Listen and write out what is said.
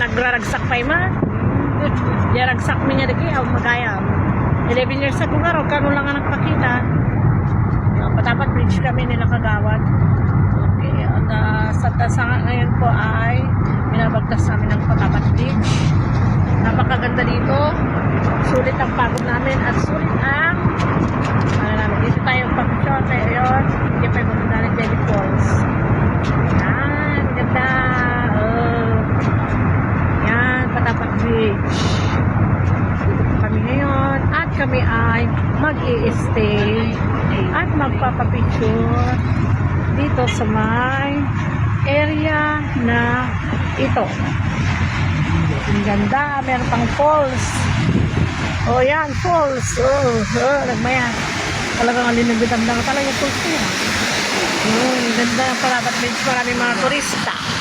nagraragsak pa ima. Yaragsak mi niya dagi aw magayam. 11 years ago nga kano lang ang nagpakita. Patapat bridge kami nila Kagawad. Okay, sa ngayon po ay binabagtas namin ng Patapat Bridge. Napakaganda dito. Sulit ang pagod namin at sulit ang dito tayo pag-shot ngayon. Hindi pa yung maganda ng Jelly Falls. Yan, ganda. Yan, Patapat Bridge. Dito po kami ngayon at kami ay mag-i-stay at magpapapicture dito sa may area na ito. Ang ganda, meron pang falls. Oh, yan, falls. Nagmaya. Talagang alinagdam lang talaga falls niya. Ang ganda ng Patapat Bridge. Maraming mga turista.